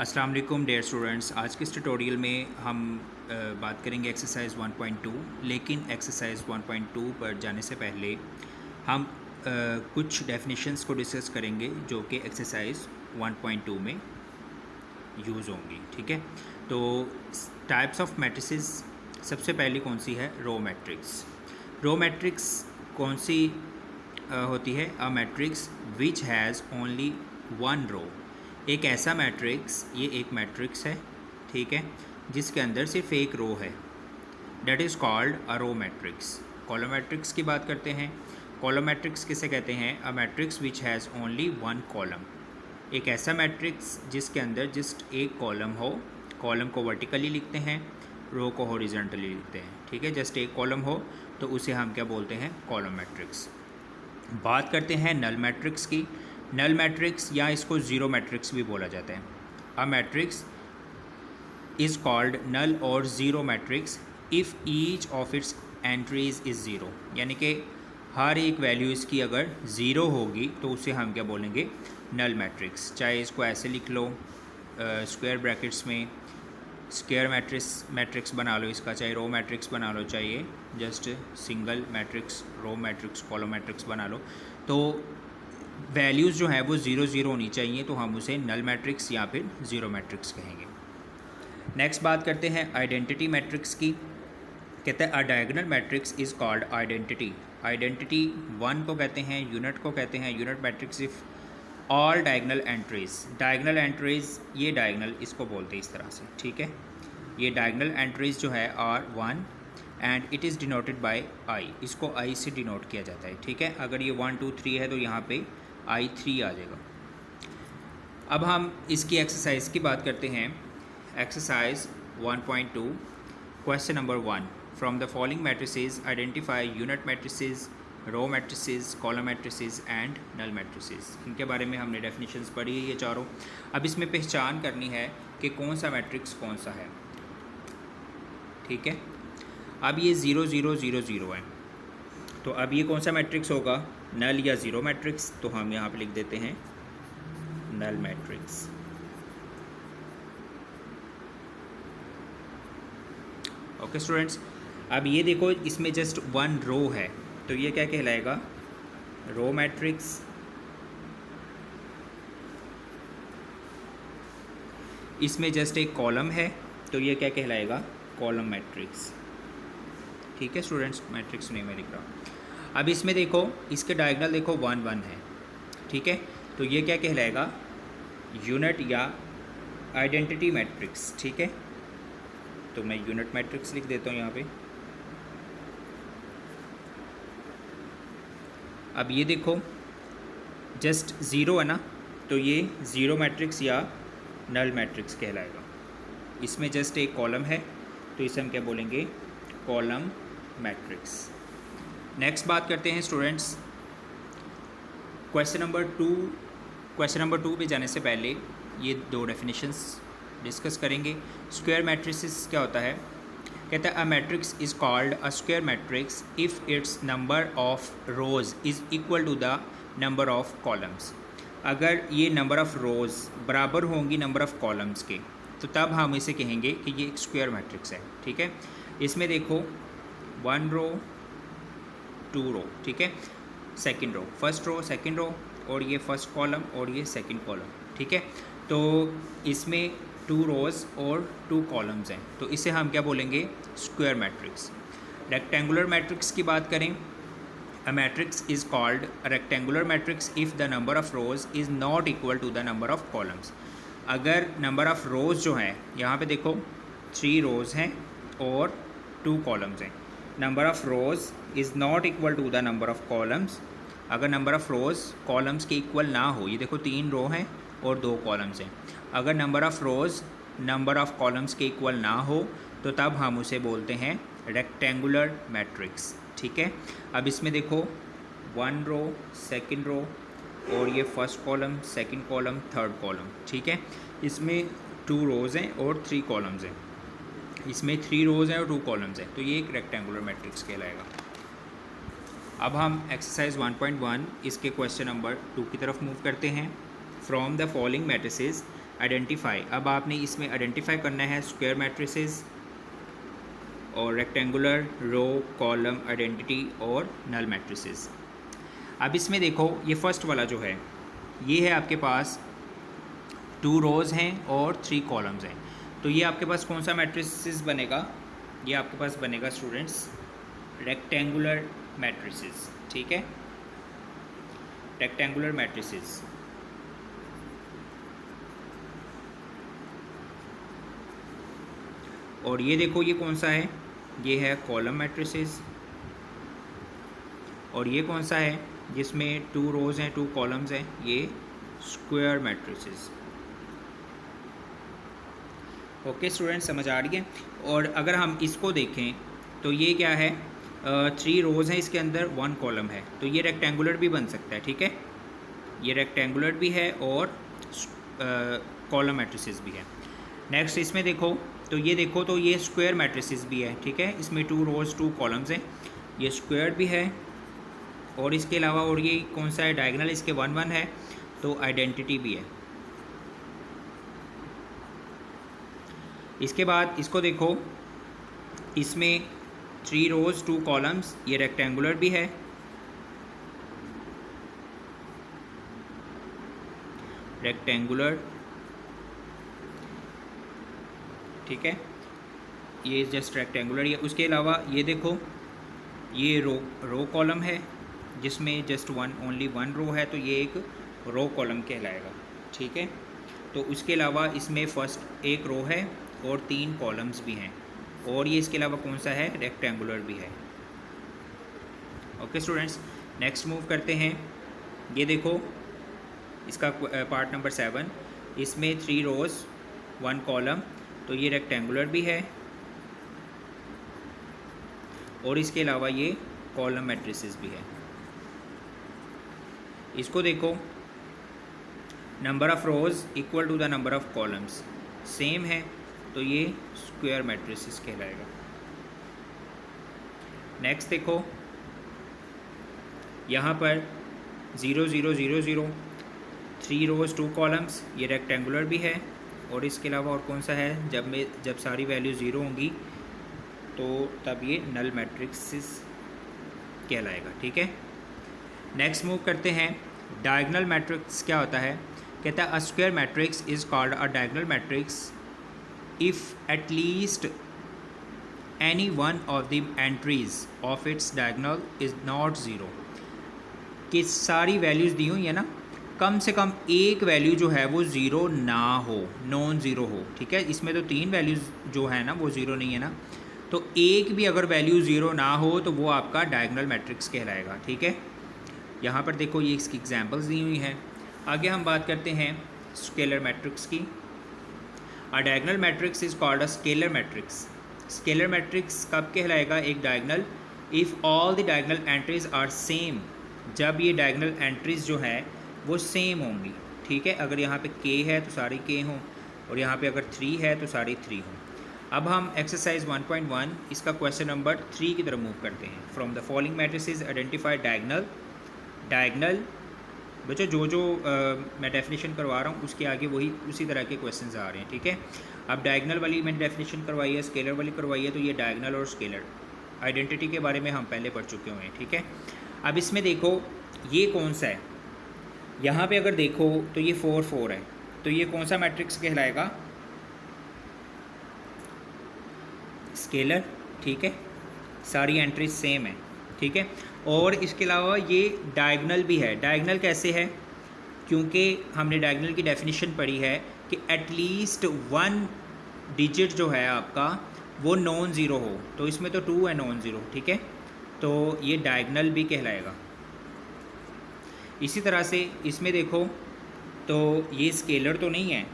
अस्सलाम वालेकुम dear students. आज के इस ट्यूटोरियल में हम बात करेंगे एक्सरसाइज 1.2। लेकिन एक्सरसाइज 1.2 पर जाने से पहले हम कुछ डेफिनेशंस को डिस्कस करेंगे जो कि एक्सरसाइज 1.2 में यूज़ होंगी। ठीक है, तो टाइप्स ऑफ मैट्रिसेस सबसे पहली कौन सी है? Row matrix. रो मैट्रिक्स कौन सी होती है? A matrix which has only one row. एक ऐसा मैट्रिक्स, ये एक मैट्रिक्स है, ठीक है, जिसके अंदर सिर्फ एक रो है, that is called a row matrix. Column matrix की बात करते हैं। कॉलम मैट्रिक्स किसे कहते हैं? A matrix which has only one column. एक ऐसा मैट्रिक्स जिसके अंदर जस्ट एक कॉलम हो। कॉलम को वर्टिकली लिखते हैं, रो को हॉरिजॉन्टली लिखते हैं। ठीक है, जस्ट एक कॉलम हो तो उसे हम क्या बोलते हैं? Column matrix. बात करते हैं नल मैट्रिक्स की। नल मैट्रिक्स या इसको ज़ीरो मैट्रिक्स भी बोला जाता है। A matrix is called null और zero matrix if each of its entries is zero. यानी कि हर एक वैल्यू इसकी अगर ज़ीरो होगी तो उसे हम क्या बोलेंगे? Null matrix. चाहे इसको ऐसे लिख लो स्क्वायर ब्रैकेट्स में, स्क्वायर मैट्रिक्स बना लो इसका, चाहे रो मैट्रिक्स बना लो, चाहिए just single matrix, row matrix, column matrix बना लो, तो वैल्यूज़ जो है वो ज़ीरो ज़ीरो होनी चाहिए, तो हम उसे नल मैट्रिक्स या फिर ज़ीरो मैट्रिक्स कहेंगे। नेक्स्ट बात करते हैं आइडेंटिटी मैट्रिक्स की। कहते हैं अ diagonal matrix is called identity. Identity one को कहते हैं, यूनिट को कहते हैं unit matrix if all diagonal entries. Diagonal entries, ये डायगोनल इसको बोलते हैं इस तरह से। ठीक है, ये डायगोनल एंट्रीज जो है are one and it is denoted by I. इसको आई से डिनोट किया जाता है। ठीक है, अगर ये 1 2 3 है तो यहाँ पे I3 आ जाएगा। अब हम इसकी एक्सरसाइज की बात करते हैं। Exercise 1.2 question number 1, from the following matrices identify unit matrices, row matrices, column matrices and null matrices. इनके बारे में हमने डेफिनेशंस पढ़ी है ये चारों। अब इसमें पहचान करनी है कि कौन सा मैट्रिक्स कौन सा है। ठीक है, अब ये 0 0 0 0 है, तो अब ये कौन सा मैट्रिक्स होगा? नल या ज़ीरो मैट्रिक्स। तो हम यहाँ पे लिख देते हैं नल मैट्रिक्स। ओके स्टूडेंट्स, अब ये देखो इसमें जस्ट वन रो है, तो ये क्या कहलाएगा? Row matrix. इसमें जस्ट एक कॉलम है, तो ये क्या कहलाएगा? Column matrix. ठीक है स्टूडेंट्स, मैट्रिक्स नहीं मैं लिख रहा हूँ। अब इसमें देखो, इसके डायगोनल देखो 1 1 है। ठीक है, तो ये क्या कहलाएगा? यूनिट या आइडेंटिटी मैट्रिक्स। ठीक है, तो मैं यूनिट मैट्रिक्स लिख देता हूँ यहाँ पे। अब ये देखो जस्ट ज़ीरो है ना, तो ये ज़ीरो मैट्रिक्स या नल मैट्रिक्स कहलाएगा। इसमें जस्ट एक कॉलम है, तो इसे हम क्या बोलेंगे? Column matrix. नेक्स्ट बात करते हैं स्टूडेंट्स क्वेश्चन नंबर 2 पे जाने से पहले ये दो डेफिनेशंस डिस्कस करेंगे। स्क्वायर मैट्रिसेस क्या होता है? कहता है a matrix is called a square matrix if its number of rows is equal to the number of columns. अगर ये नंबर ऑफ़ रोज़ बराबर होंगी नंबर ऑफ़ कॉलम्स के, तो तब हम इसे कहेंगे कि ये एक स्क्वायर मैट्रिक्स है। ठीक है, इसमें देखो 1 रो 2 रो, ठीक है, second row, first row, second row, और ये फर्स्ट कॉलम और ये सेकंड कॉलम। ठीक है, तो इसमें 2 रोज़ और 2 कॉलम्स हैं, तो इसे हम क्या बोलेंगे? Square matrix. रेक्टेंगुलर मैट्रिक्स की बात करें, a matrix is called a rectangular matrix if the number of rows is not equal to the number of columns. अगर नंबर ऑफ़ रोज़ जो है, यहाँ पे देखो 3 रोज़ हैं और 2 कॉलम्स हैं। Number of rows is not equal to the number of columns. अगर नंबर ऑफ़ रोज़ कॉलम्स के इक्वल ना हो, ये देखो 3 रो हैं और 2 कॉलम्स हैं, अगर number of rows number of columns के इक्वल ना हो तो तब हम उसे बोलते हैं रेक्टेंगुलर मैट्रिक्स। ठीक है, अब इसमें देखो 1 रो, सेकंड रो, और ये first column, second column, third column. ठीक है, इसमें 2 रोज़ हैं और 3 कॉलम्स हैं। इसमें 3 रोज़ हैं और 2 कॉलम्स हैं, तो ये एक रेक्टेंगुलर मैट्रिक्स कहलाएगा। अब हम एक्सरसाइज 1.1 इसके क्वेश्चन नंबर 2 की तरफ मूव करते हैं। From the following matrices identify, अब आपने इसमें आइडेंटिफाई करना है स्क्वायर मैट्रिसेस और रेक्टेंगुलर, रो, कॉलम, आइडेंटिटी और नल मैट्रिसेस। अब इसमें देखो ये फर्स्ट वाला जो है ये है आपके पास 2 रोज़ हैं और 3 कॉलम्स हैं, तो ये आपके पास कौन सा मैट्रिसेस बनेगा? ये आपके पास बनेगा स्टूडेंट्स रेक्टेंगुलर मैट्रिसेस, ठीक है, रेक्टेंगुलर मैट्रिसेस। और ये देखो ये कौन सा है? ये है कॉलम मैट्रिसेस। और ये कौन सा है जिसमें 2 रोज़ हैं 2 कॉलम्स हैं? ये स्क्वायर मैट्रिसेस। ओके स्टूडेंट, समझ आ रही है? और अगर हम इसको देखें तो ये क्या है? 3 रोज़ हैं इसके अंदर, 1 कॉलम है, तो ये रेक्टेंगुलर भी बन सकता है, ठीक है, ये रेक्टेंगुलर भी है और कॉलम मैट्रिसेस भी है। नेक्स्ट इसमें देखो तो ये देखो तो ये स्क्वायर मैट्रिसेस भी है, ठीक है, इसमें 2 रोज़ 2 कॉलम्स हैं, ये स्क्वायर भी है। और इसके अलावा और ये कौन सा है? डायगोनल, इसके 1 1 है, तो आइडेंटिटी भी है। इसके बाद इसको देखो, इसमें 3 रोज़ 2 कॉलम्स, ये रेक्टेंगुलर भी है, रेक्टेंगुलर, ठीक है, ये जस्ट रेक्टेंगुलर है। उसके अलावा ये देखो ये रो कॉलम है जिसमें जस्ट ओनली वन रो है, तो ये एक रो कॉलम कहलाएगा, ठीक है। तो उसके अलावा इसमें फर्स्ट एक रो है और 3 कॉलम्स भी हैं, और ये इसके अलावा कौन सा है? रेक्टेंगुलर भी है। ओके स्टूडेंट्स, नेक्स्ट मूव करते हैं। ये देखो इसका पार्ट नंबर 7, इसमें 3 रोज़ 1 कॉलम, तो ये रेक्टेंगुलर भी है और इसके अलावा ये कॉलम मैट्रिसेस भी है। इसको देखो, number of rows equal to the number of columns same है, तो ये स्क्वायर मैट्रिसेस कहलाएगा। नेक्स्ट देखो यहाँ पर 0 0 0 0, 3 रोज़ 2 कॉलम्स, ये रेक्टेंगुलर भी है, और इसके अलावा और कौन सा है? जब सारी वैल्यू 0 होंगी तो तब ये नल मैट्रिक्स कहलाएगा, ठीक है। नेक्स्ट मूव करते हैं। डायगोनल मैट्रिक्स क्या होता है? कहता है अ square matrix is called a diagonal matrix if at least any one of the entries of its diagonal is not zero. कि सारी वैल्यूज़ दी हुई है ना, कम से कम एक वैल्यू जो है वो ज़ीरो ना हो, नॉन ज़ीरो हो, ठीक है। इसमें तो 3 वैल्यूज़ जो है ना वो ज़ीरो नहीं है ना, तो एक भी अगर वैल्यू ज़ीरो ना हो तो वो आपका डायगोनल मैट्रिक्स कहलाएगा, ठीक है। यहाँ पर देखो ये इसकी एग्जांपल्स दी हुई हैं। आगे हम बात करते हैं स्केलर मैट्रिक्स की। A diagonal matrix is called a scalar matrix. Scalar matrix कब कहलाएगा? एक diagonal if all the diagonal entries are same, जब ये डायगोनल एंट्रीज जो है वो सेम होंगी, ठीक है। अगर यहाँ पे k है तो सारी k हों, और यहाँ पे अगर 3 है तो सारी 3 हों। अब हम एक्सरसाइज 1.1 इसका क्वेश्चन नंबर 3 की तरफ मूव करते हैं। From the following matrices identify diagonal. Diagonal बच्चों जो मैं डेफिनेशन करवा रहा हूँ उसके आगे वही उसी तरह के क्वेश्चंस आ रहे हैं, ठीक है। अब डायगोनल वाली मैंने डेफिनेशन करवाई है, स्केलर वाली करवाई है, तो ये डायगोनल और स्केलर आइडेंटिटी के बारे में हम पहले पढ़ चुके हुए हैं, ठीक है। अब इसमें देखो ये कौन सा है? यहाँ पे अगर देखो तो ये 4 4 है, तो ये कौन सा मैट्रिक्स कहलाएगा? स्केलर, ठीक है, सारी एंट्रीज सेम है, ठीक है। और इसके अलावा ये डायगोनल भी है। डायगोनल कैसे है? क्योंकि हमने डायगोनल की डेफिनेशन पढ़ी है कि एटलीस्ट 1 डिजिट जो है आपका वो नॉन ज़ीरो हो, तो इसमें तो 2 है नॉन ज़ीरो, ठीक है, तो ये डायगोनल भी कहलाएगा। इसी तरह से इसमें देखो तो ये स्केलर तो नहीं है,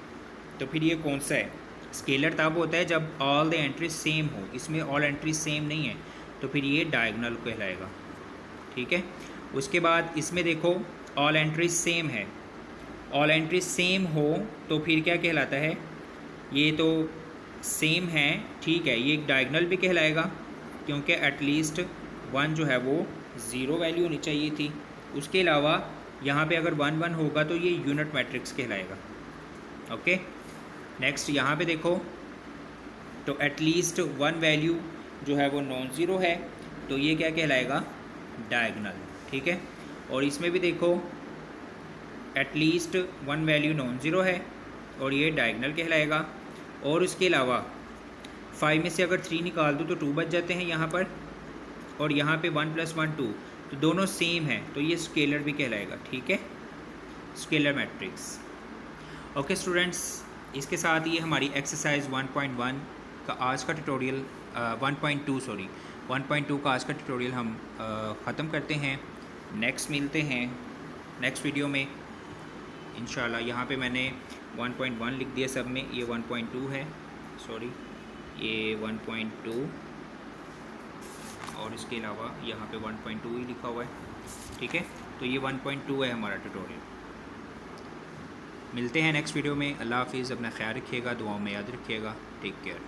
तो फिर ये कौन सा है? स्केलर तब होता है जब ऑल द एंट्रीज सेम हो, इसमें ऑल एंट्रीज सेम नहीं है, तो फिर ये डायगोनल कहलाएगा, ठीक है। उसके बाद इसमें देखो ऑल एंट्रीज सेम है, ऑल एंट्रीज सेम हो तो फिर क्या कहलाता है? ये तो सेम है, ठीक है, ये एक डायगोनल भी कहलाएगा क्योंकि एटलीस्ट 1 जो है वो ज़ीरो वैल्यू होनी चाहिए थी। उसके अलावा यहाँ पे अगर 1 1 होगा तो ये यूनिट मैट्रिक्स कहलाएगा, ओके। नेक्स्ट यहाँ पे देखो, तो एटलीस्ट वन वैल्यू जो है वो नॉन ज़ीरो है, तो ये क्या कहलाएगा, डायगनल, ठीक है। और इसमें भी देखो at least one value non zero है और ये डायगनल कहलाएगा। और उसके अलावा 5 में से अगर 3 निकाल दूँ तो 2 बच जाते हैं यहाँ पर, और यहाँ पे 1 + 1 2, तो दोनों सेम है, तो ये स्केलर भी कहलाएगा, ठीक है, स्केलर मैट्रिक्स। ओके स्टूडेंट्स, इसके साथ ये हमारी एक्सरसाइज 1.1 का आज का ट्यूटोरियल 1.2 सॉरी 1.2 का आज का ट्यूटोरियल हम ख़त्म करते हैं। नेक्स्ट मिलते हैं नेक्स्ट वीडियो में इंशाल्लाह। यहाँ पे मैंने 1.1 लिख दिया सब में, ये 1.2 है, सॉरी ये 1.2, और इसके अलावा यहाँ पे 1.2 ही लिखा हुआ है, ठीक है। तो ये 1.2 है हमारा ट्यूटोरियल। मिलते हैं नेक्स्ट वीडियो में। अल्लाह हाफिज़, अपना ख्याल रखिएगा, दुआओं में याद रखिएगा। Take care.